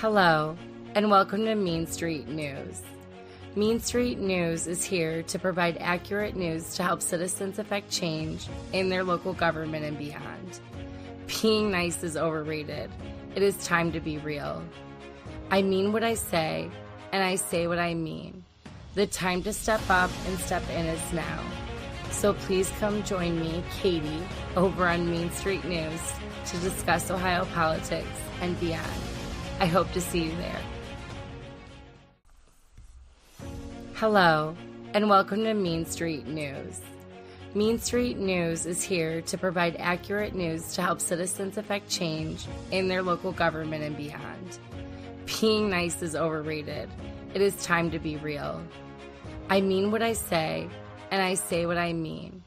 Hello, and welcome to Mean Street News. Mean Street News is here to provide accurate news to help citizens affect change in their local government and beyond. Being nice is overrated. It is time to be real. I mean what I say, and I say what I mean. The time to step up and step in is now. So please come join me, Katie, over on Mean Street News to discuss Ohio politics and beyond. I hope to see you there. Hello, and welcome to Mean Street News. Mean Street News is here to provide accurate news to help citizens affect change in their local government and beyond. Being nice is overrated. It is time to be real. I mean what I say, and I say what I mean.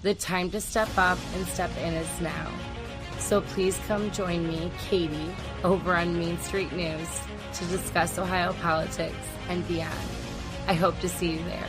The time to step up and step in is now. So please come join me, Katie, over on Mean Street News to discuss Ohio politics and beyond. I hope to see you there.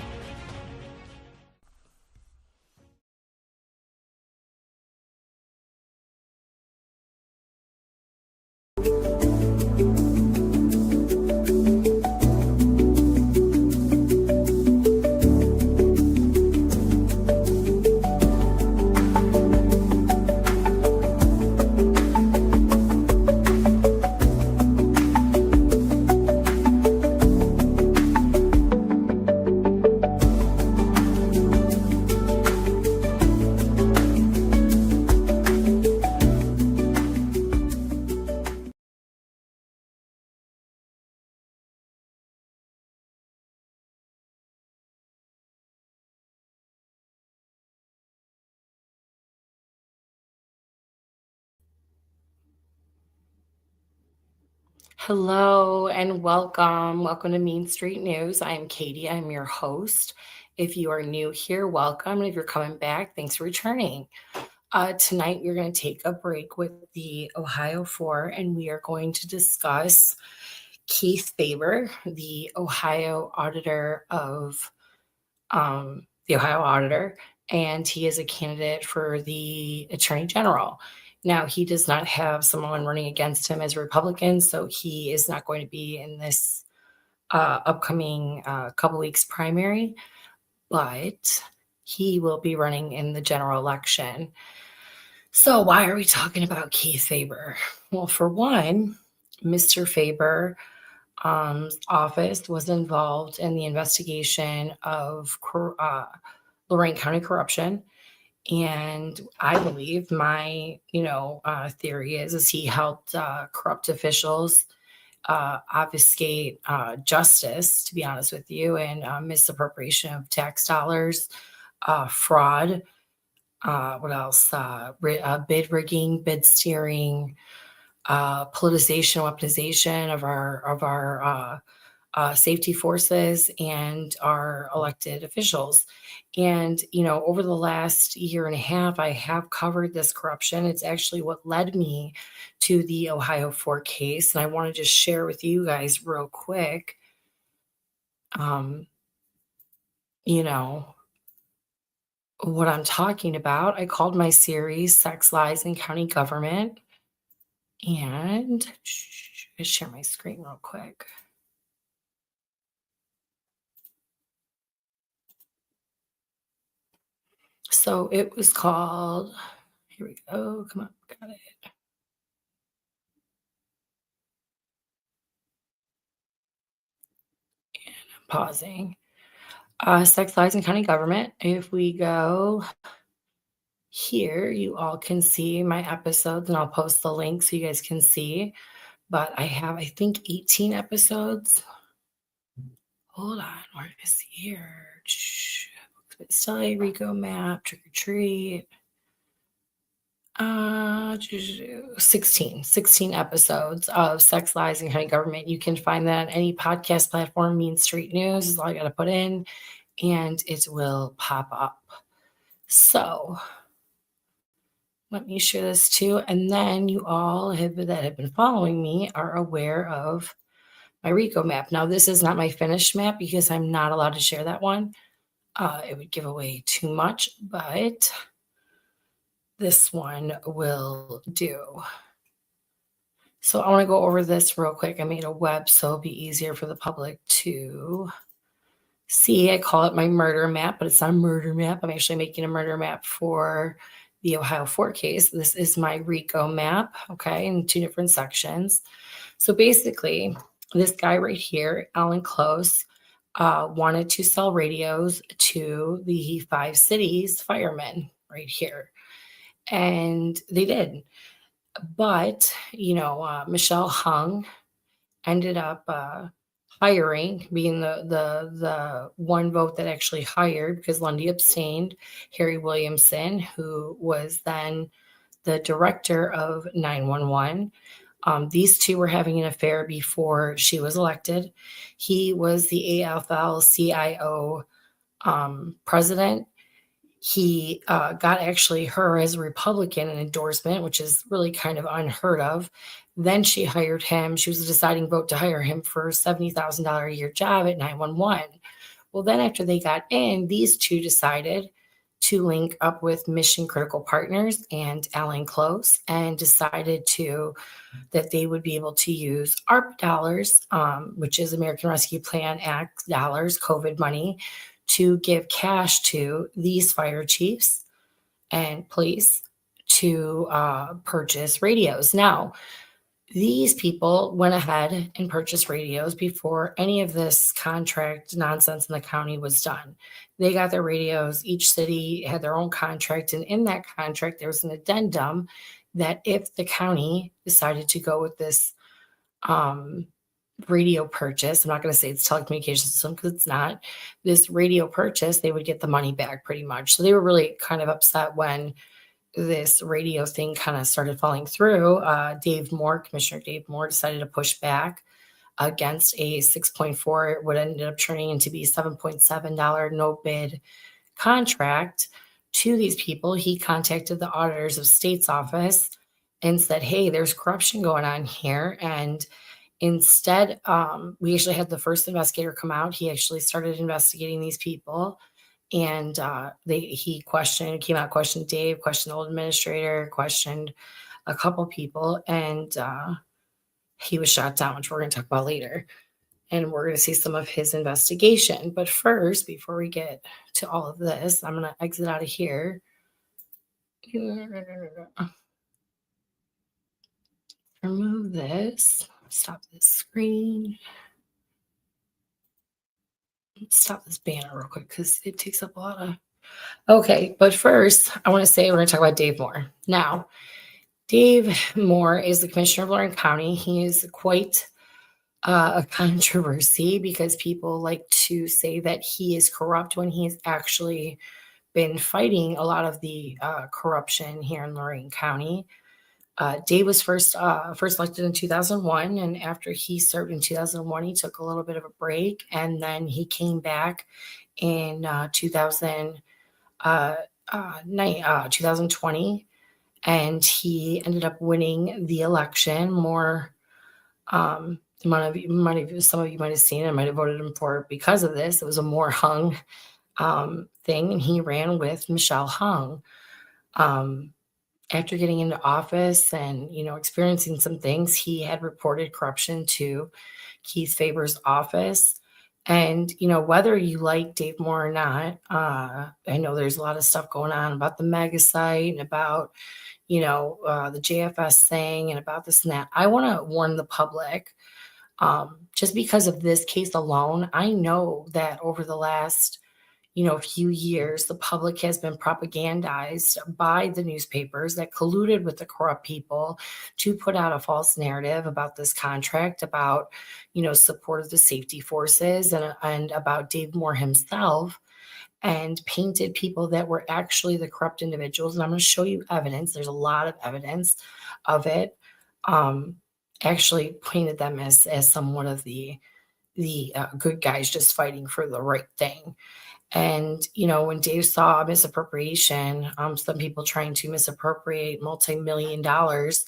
Hello and welcome. Welcome to Mean Street News. I'm Katie. I'm your host. If you are new here, welcome. And if you're coming back, thanks for returning. Tonight, we're going to take a break with the Ohio 4, and we are going to discuss Keith Faber, the Ohio Auditor of the Ohio Auditor, and he is a candidate for the Attorney General. Now, he does not have someone running against him as a Republican, so he is not going to be in this upcoming couple weeks primary, but he will be running in the general election. So why are we talking about Keith Faber? Well, for one, Mr. Faber office was involved in the investigation of Lorain County corruption. And I believe my, theory is he helped corrupt officials obfuscate justice, to be honest with you, and misappropriation of tax dollars, fraud. What else? Bid rigging, bid steering, politicization, weaponization of our safety forces and our elected officials. And, over the last year and a half, I have covered this corruption. It's actually what led me to the Ohio 4 case. And I want to just share with you guys real quick, what I'm talking about. I called my series Sex, Lies, and County Government. And I'll share my screen real quick. So it was called, here we go, come on, got it. And I'm pausing. Sex, Lies, and County Government. If we go here, you all can see my episodes, and I'll post the link so you guys can see. But I have, I think, 18 episodes. Hold on, where is here? Still a Rico map, trick or treat. 16 episodes of Sex, Lies, and County Government. You can find that on any podcast platform. Mean Street News is all you got to put in, and it will pop up. So let me share this too. And then you all that have been following me are aware of my Rico map. Now, this is not my finished map because I'm not allowed to share that one. It would give away too much, but this one will do. So I want to go over this real quick. I made a web so it'll be easier for the public to see. I call it my murder map, but it's not a murder map. I'm actually making a murder map for the Ohio 4 case. This is my RICO map, okay, in 2 different sections. So basically, this guy right here, Alan Close, wanted to sell radios to the 5 cities firemen right here. And they did. But, Michelle Hung ended up hiring, being the one vote that actually hired, because Lundy abstained, Harry Williamson, who was then the director of 911. These two were having an affair before she was elected. He was the AFL-CIO president. He got actually her as a Republican an endorsement, which is really kind of unheard of. Then she hired him. She was a deciding vote to hire him for a $70,000 a year job at 911. Well, then after they got in, these two decided to link up with Mission Critical Partners and Alan Close, and decided that they would be able to use ARP dollars, which is American Rescue Plan Act dollars, COVID money, to give cash to these fire chiefs and police to purchase radios. Now, these people went ahead and purchased radios before any of this contract nonsense in the county was done. They got their radios. Each city had their own contract. And in that contract, there was an addendum that if the county decided to go with this radio purchase, I'm not going to say it's telecommunications system because it's not, this radio purchase, they would get the money back pretty much. So they were really kind of upset when this radio thing kind of started falling through. Commissioner Dave Moore decided to push back against a 6.4, what ended up turning into be $7.7 no bid contract to these people. He contacted the auditors of state's office and said, hey, there's corruption going on here. And instead, we actually had the first investigator come out. He actually started investigating these people. And he came out, questioned Dave, questioned the old administrator, questioned a couple people, and he was shot down, which we're going to talk about later. And we're going to see some of his investigation. But first, before we get to all of this, I'm going to exit out of here. Remove this. Stop this screen. Stop this banner real quick because it takes up a lot of. Okay, but first, I want to say we're going to talk about Dave Moore. Now, Dave Moore is the commissioner of Lawrence County. He is quite a controversy because people like to say that he is corrupt when he's actually been fighting a lot of the corruption here in Lorraine County. Dave was first elected in 2001, and after he served in 2001, he took a little bit of a break, and then he came back in 2020, and he ended up winning the election. Some of you might have seen it, might have voted him for because of this. It was a Moore Hung thing, and he ran with Michelle Hung. After getting into office and, experiencing some things, he had reported corruption to Keith Faber's office. And, whether you like Dave Moore or not, I know there's a lot of stuff going on about the mega site and about, the JFS thing and about this and that. I want to warn the public, just because of this case alone. I know that over the last few years, the public has been propagandized by the newspapers that colluded with the corrupt people to put out a false narrative about this contract, about, support of the safety forces and about Dave Moore himself, and painted people that were actually the corrupt individuals. And I'm going to show you evidence. There's a lot of evidence of it. Actually painted them as somewhat of the good guys just fighting for the right thing. And, when Dave saw misappropriation, some people trying to misappropriate multi-million dollars,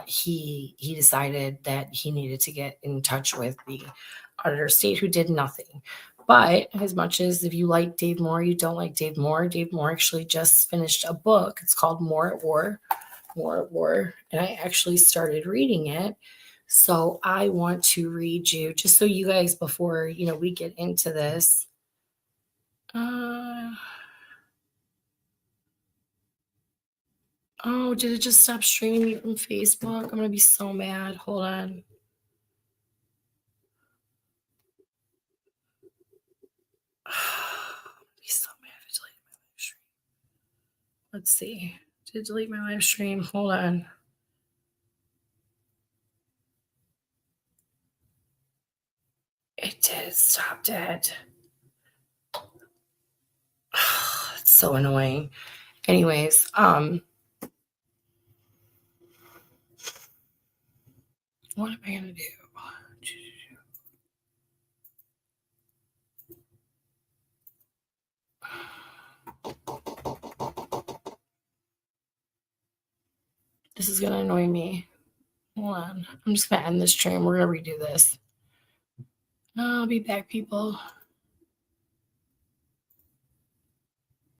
he decided that he needed to get in touch with the auditor of state, who did nothing. But as much as if you like Dave Moore, you don't like Dave Moore actually just finished a book. It's called Moore at War. War, and I actually started reading it. So I want to read you, just so you guys, before we get into this. Oh, did it just stop streaming me from Facebook? I'm gonna be so mad. Hold on. Be so mad if it deleted my live stream. Let's see. Did it delete my live stream? Hold on. It did. Stopped it. It's so annoying. Anyways, what am I gonna do? This is gonna annoy me. Hold on. I'm just gonna end this stream. We're gonna redo this. I'll be back, people.